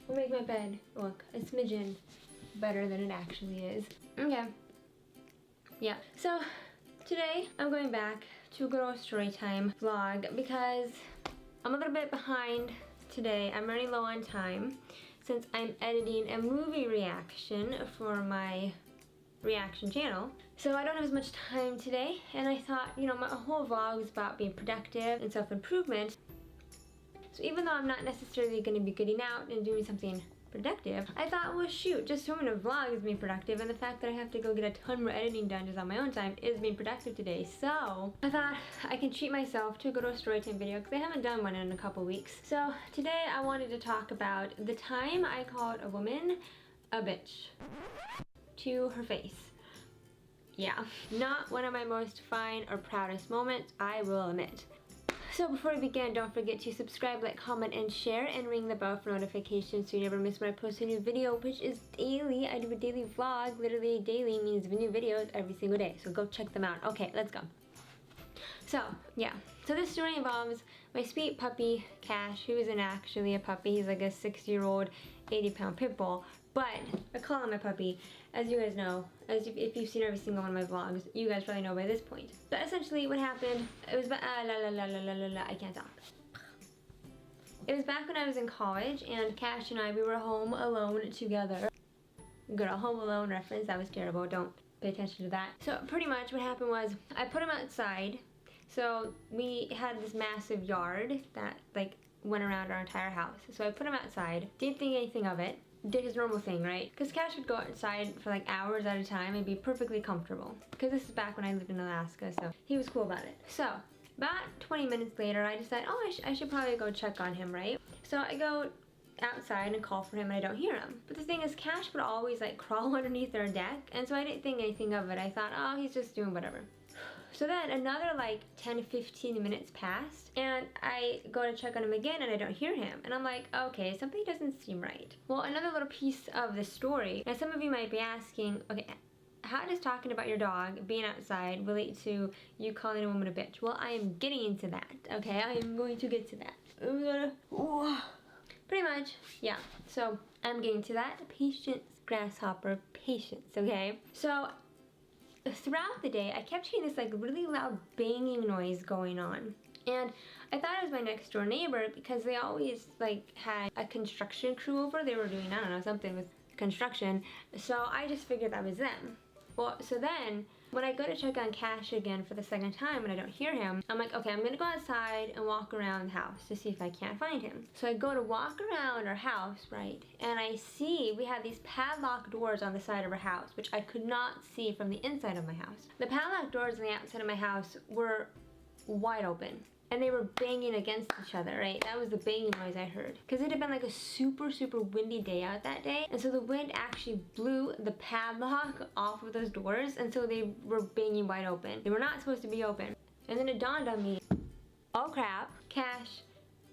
we'll make my bed look a smidgen better than it actually is. Okay. Yeah. So today I'm going back to a good old story time vlog because I'm a little bit behind today. I'm running low on time since I'm editing a movie reaction for my reaction channel. So I don't have as much time today, and I thought, you know, my whole vlog is about being productive and self-improvement. So even though I'm not necessarily going to be getting out and doing something productive, I thought, well shoot, just filming a vlog is being productive, and the fact that I have to go get a ton more editing done just on my own time is being productive today. So I thought I can treat myself to a good old storytime video because I haven't done one in a couple weeks. So today I wanted to talk about the time I called a woman a bitch to her face. Yeah, not one of my most fine or proudest moments, I will admit. So before we begin, don't forget to subscribe, like, comment, and share, and ring the bell for notifications so you never miss when I post a new video, which is daily. I do a daily vlog. Literally daily means new videos every single day, so go check them out. Okay, let's go. So, yeah. So this story involves my sweet puppy, Cash, who isn't actually a puppy. He's like a 6-year-old, 80-pound pit bull. But I call him my puppy. As you guys know, if you've seen every single one of my vlogs, you guys probably know by this point. But essentially what happened, it was I can't talk. It was back when I was in college, and Cash and I, we were home alone together. Good old Home Alone reference, that was terrible, don't pay attention to that. So pretty much what happened was, I put him outside. So we had this massive yard that like went around our entire house. So I put him outside, didn't think anything of it. Did his normal thing, right? Because Cash would go outside for like hours at a time and be perfectly comfortable. Because this is back when I lived in Alaska, so he was cool about it. So about 20 minutes later, I decided, oh, I should probably go check on him, right? So I go outside and call for him, and I don't hear him. But the thing is, Cash would always like crawl underneath our deck, and so I didn't think anything of it. I thought, oh, he's just doing whatever. So then another like 10-15 minutes passed, and I go to check on him again, and I don't hear him. And I'm like, okay, something doesn't seem right. Well, another little piece of the story, now some of you might be asking, okay, how does talking about your dog being outside relate to you calling a woman a bitch? Well, I am getting into that, okay? I am going to get to that. Pretty much, yeah. So I'm getting to that. Patience, grasshopper, patience, okay? So throughout the day, I kept hearing this like really loud banging noise going on. And I thought it was my next door neighbor because they always like had a construction crew over. They were doing, I don't know, something with construction. So I just figured that was them. Well, so then when I go to check on Cash again for the second time and I don't hear him, I'm like, okay, I'm gonna go outside and walk around the house to see if I can't find him. So I go to walk around our house, right? And I see we have these padlocked doors on the side of our house, which I could not see from the inside of my house. The padlocked doors on the outside of my house were wide open, and they were banging against each other, right? That was the banging noise I heard. Because it had been like a super, super windy day out that day. And so the wind actually blew the padlock off of those doors. And so they were banging wide open. They were not supposed to be open. And then it dawned on me, oh crap, Cash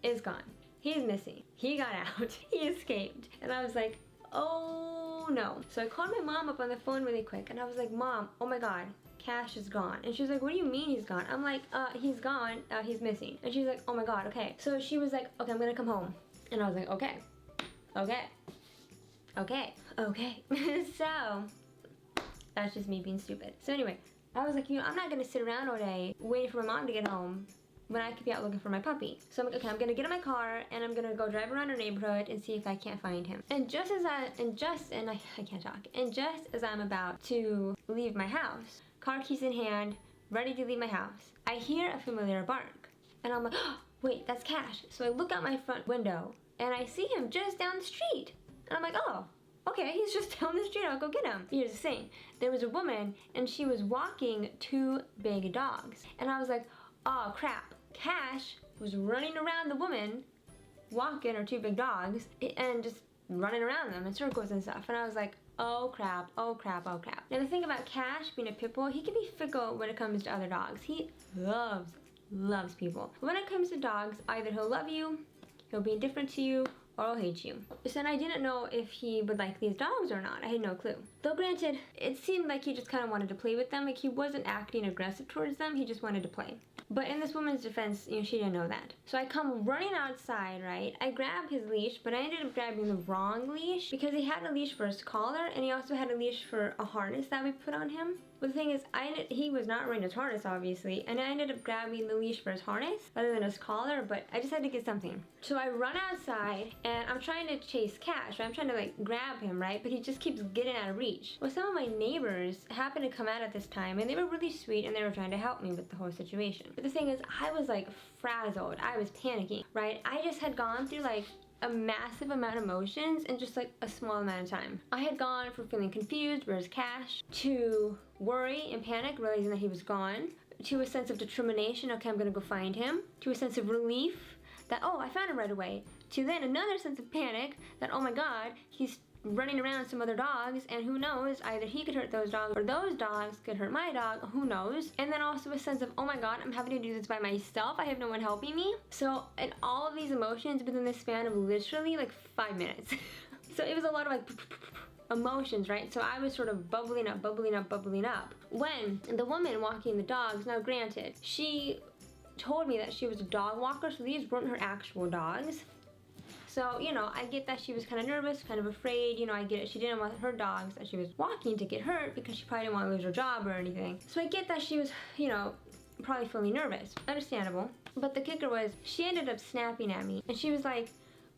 is gone. He's missing. He got out. He escaped. And I was like, oh no. So I called my mom up on the phone really quick. And I was like, Mom, oh my God, Cash is gone. And she was like, what do you mean he's gone? I'm like, he's gone, he's missing. And she's like, oh my God, okay. So she was like, okay, I'm gonna come home. And I was like, okay, okay, okay, okay. So that's just me being stupid. So anyway, I was like, you know, I'm not gonna sit around all day waiting for my mom to get home when I could be out looking for my puppy. So I'm like, okay, I'm gonna get in my car and I'm gonna go drive around our neighborhood and see if I can't find him. And just as I can't talk. And just as I'm about to leave my house, car keys in hand, ready to leave my house, I hear a familiar bark. And I'm like, oh, wait, that's Cash. So I look out my front window and I see him just down the street. And I'm like, oh, okay, he's just down the street, I'll go get him. Here's the thing, there was a woman and she was walking 2 big dogs. And I was like, oh crap, Cash was running around the woman, walking her 2 big dogs, and just running around them in circles and stuff. And I was like, oh crap, oh crap, oh crap. Now the thing about Cash being a pit bull, he can be fickle when it comes to other dogs. He loves people. But when it comes to dogs, either he'll love you, he'll be indifferent to you, or I'll hate you. So then I didn't know if he would like these dogs or not. I had no clue. Though granted, it seemed like he just kind of wanted to play with them. Like he wasn't acting aggressive towards them, he just wanted to play. But in this woman's defense, you know, she didn't know that. So I come running outside, right? I grab his leash, but I ended up grabbing the wrong leash because he had a leash for his collar and he also had a leash for a harness that we put on him. But the thing is, he was not wearing his harness, obviously, and I ended up grabbing the leash for his harness rather than his collar, but I just had to get something. So I run outside, and I'm trying to chase Cash, right? I'm trying to, like, grab him, right? But he just keeps getting out of reach. Well, some of my neighbors happened to come out at this time, and they were really sweet, and they were trying to help me with the whole situation. But the thing is, I was, like, frazzled. I was panicking, right? I just had gone through, like, a massive amount of emotions in just like a small amount of time. I had gone from feeling confused, where's Cash, to worry and panic, realizing that he was gone, to a sense of determination, okay, I'm gonna go find him, to a sense of relief that, oh, I found him right away, to then another sense of panic that, oh my god, he's running around some other dogs, and who knows, either he could hurt those dogs or those dogs could hurt my dog, who knows. And then also a sense of, oh my god, I'm having to do this by myself, I have no one helping me. So, and all of these emotions within the span of literally like 5 minutes. So it was a lot of like emotions, right? So I was sort of bubbling up, when the woman walking the dogs, now granted, she told me that she was a dog walker, so these weren't her actual dogs. So, you know, I get that she was kind of nervous, kind of afraid, you know, I get it. She didn't want her dogs that she was walking to get hurt because she probably didn't want to lose her job or anything. So I get that she was, you know, probably feeling nervous. Understandable. But the kicker was, she ended up snapping at me. And she was like,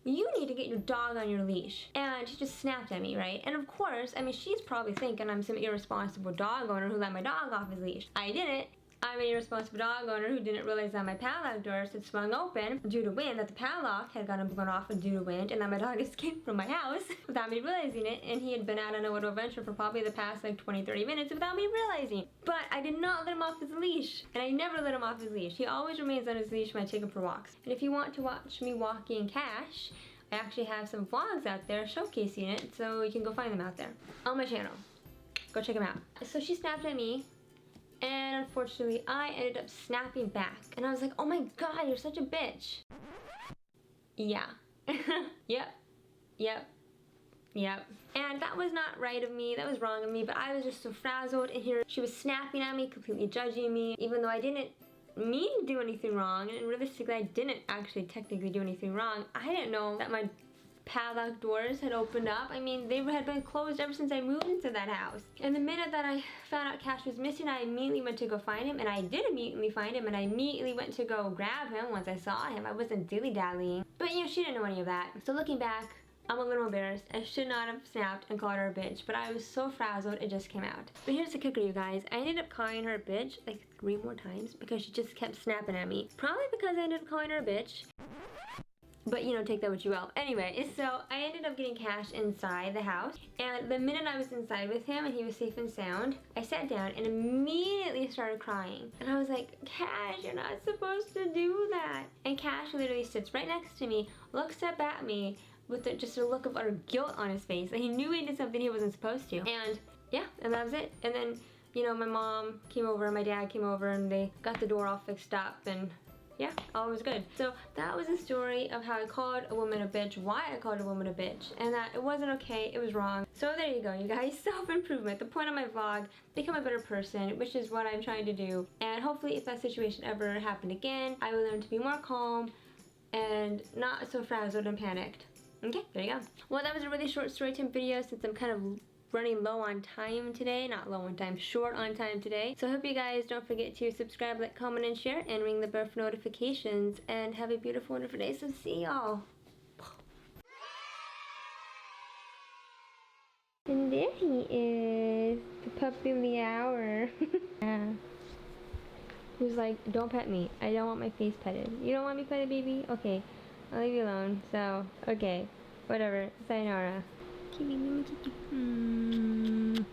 you need to get your dog on your leash. And she just snapped at me, right? And of course, I mean, she's probably thinking I'm some irresponsible dog owner who let my dog off his leash. I didn't. I'm an irresponsible dog owner who didn't realize that my padlock doors had swung open due to wind, that the padlock had gotten blown off due to wind, and that my dog escaped from my house without me realizing it, and he had been out on a little adventure for probably the past like 20-30 minutes without me realizing. But I did not let him off his leash, and I never let him off his leash. He always remains on his leash when I take him for walks. And if you want to watch me walking Cash, I actually have some vlogs out there showcasing it, so you can go find them out there on my channel. Go check them out. So she snapped at me, and unfortunately, I ended up snapping back. And I was like, oh my god, you're such a bitch. Yeah. Yep. And that was not right of me, that was wrong of me, but I was just so frazzled, and here she was snapping at me, completely judging me, even though I didn't mean to do anything wrong, and realistically I didn't actually technically do anything wrong. I didn't know that my padlock doors had opened up. I mean, they had been closed ever since I moved into that house. And the minute that I found out Cash was missing, I immediately went to go find him, and I did immediately find him, and I immediately went to go grab him once I saw him. I wasn't dilly-dallying. But, you know, she didn't know any of that. So looking back, I'm a little embarrassed. I should not have snapped and called her a bitch, but I was so frazzled, it just came out. But here's the kicker, you guys. I ended up calling her a bitch like 3 more times because she just kept snapping at me. Probably because I ended up calling her a bitch. But, you know, take that what you will. Anyway, so I ended up getting Cash inside the house. And the minute I was inside with him and he was safe and sound, I sat down and immediately started crying. And I was like, Cash, you're not supposed to do that. And Cash literally sits right next to me, looks up at me with just a look of utter guilt on his face. And he knew he did something he wasn't supposed to. And yeah, and that was it. And then, you know, my mom came over, my dad came over, and they got the door all fixed up, and yeah, all was good. So that was the story of how I called a woman a bitch, why I called a woman a bitch, and that it wasn't okay, it was wrong. So there you go, you guys. Self-improvement. The point of my vlog, become a better person, which is what I'm trying to do. And hopefully if that situation ever happened again, I will learn to be more calm and not so frazzled and panicked. Okay, there you go. Well, that was a really short story time video since I'm kind of running low on time today. Not low on time, short on time today. So I hope you guys don't forget to subscribe, like, comment, and share, and ring the bell for notifications. And have a beautiful, wonderful day. So see y'all. And there he is, the puppy of the hour. Yeah. He was like, don't pet me. I don't want my face petted. You don't want me petted, baby? Okay, I'll leave you alone. So, okay, whatever. Sayonara. Okay, baby, let me keep you.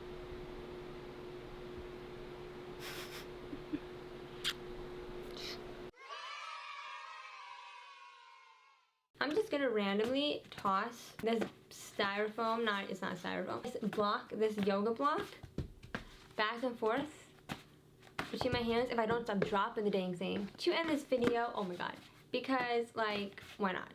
I'm just gonna randomly toss this styrofoam, it's not styrofoam, this block, this yoga block, back and forth between my hands if I don't stop dropping the dang thing. To end this video, oh my god, because, like, why not?